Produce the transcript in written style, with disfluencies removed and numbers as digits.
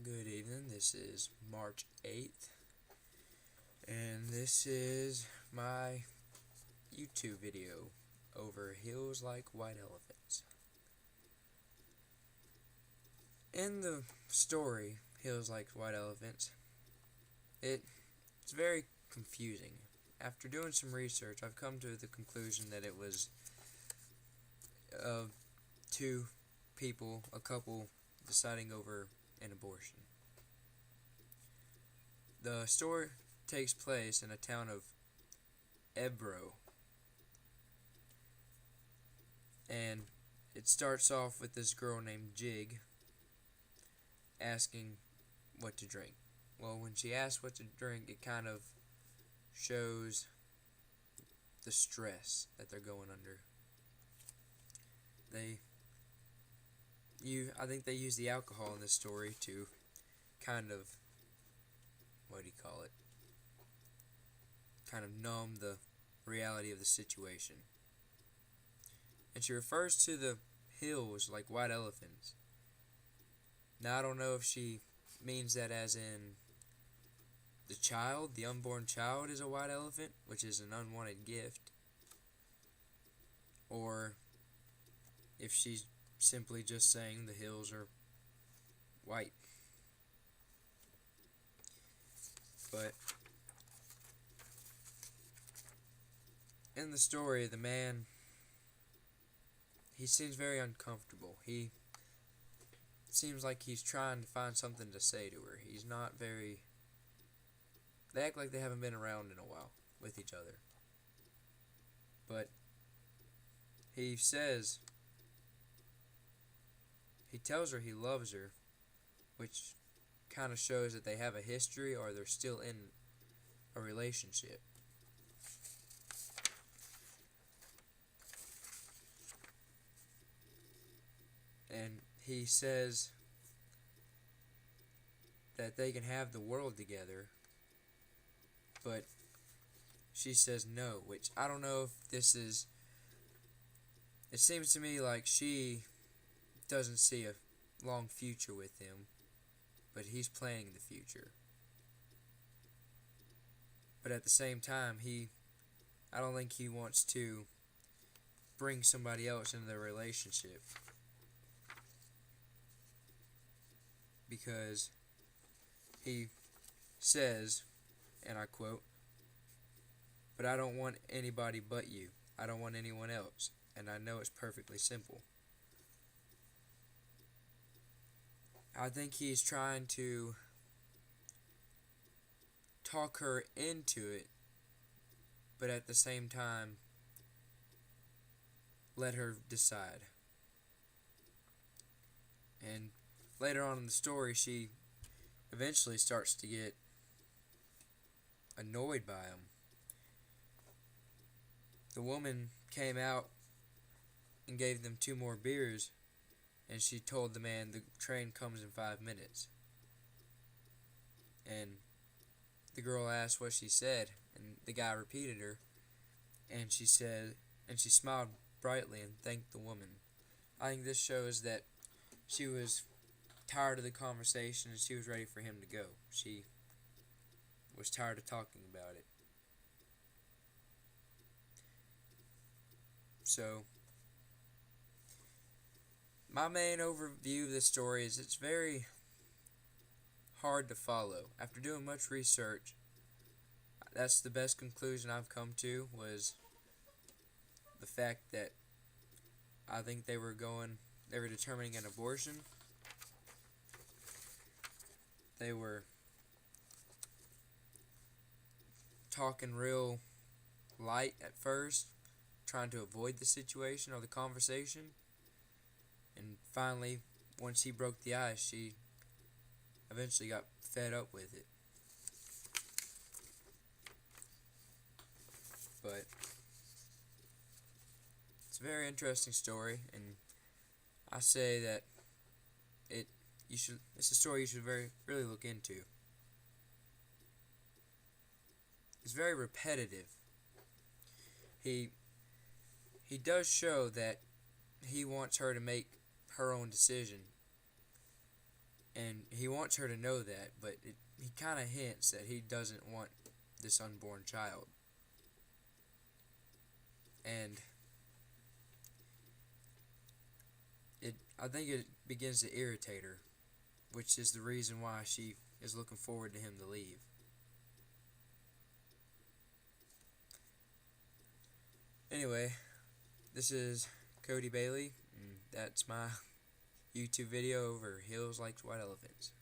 Good evening, this is March 8th, and this is my YouTube video over hills like white elephants. In the story, Hills Like White Elephants, it's very confusing. After doing some research, I've come to the conclusion that it was two people, a couple, deciding over an abortion. The story takes place in a town of Ebro, and it starts off with this girl named Jig asking what to drink. Well, when she asks what to drink, it kind of shows the stress that they're going under. I think they use the alcohol in this story to kind of, kind of numb the reality of the situation. And she refers to the hills like white elephants. Now, I don't know if she means that as in the unborn child is a white elephant, which is an unwanted gift, or if she's simply just saying the hills are white. But in the story, the man, he seems very uncomfortable. He seems like he's trying to find something to say to her. He's not very... They act like they haven't been around in a while with each other. But he tells her he loves her, which kind of shows that they have a history or they're still in a relationship. And he says that they can have the world together, but she says no, which I don't know if this is... It seems to me like she doesn't see a long future with him, but he's planning the future. But at the same time, I don't think he wants to bring somebody else into their relationship, because he says, and I quote, "But I don't want anybody but you. I don't want anyone else, and I know it's perfectly simple." I think he's trying to talk her into it, but at the same time, let her decide. And later on in the story, she eventually starts to get annoyed by him. The woman came out and gave them 2 more beers, and she told the man the train comes in 5 minutes. And the girl asked what she said, and the guy repeated her, and she smiled brightly and thanked the woman. I think this shows that she was tired of the conversation and she was ready for him to go. She was tired of talking about it. So, my main overview of this story is it's very hard to follow. After doing much research, that's the best conclusion I've come to, was the fact that I think they were determining an abortion. They were talking real light at first, trying to avoid the situation or the conversation. And finally, once he broke the ice, she eventually got fed up with it. But it's a very interesting story, and I say that it's a story you should really look into. It's very repetitive. He does show that he wants her to make her own decision, And he wants her to know that, but he kind of hints that he doesn't want this unborn child. And I think it begins to irritate her, which is the reason why she is looking forward to him to leave. Anyway, this is Cody Bailey, and that's my YouTube video over Hills Like White Elephants.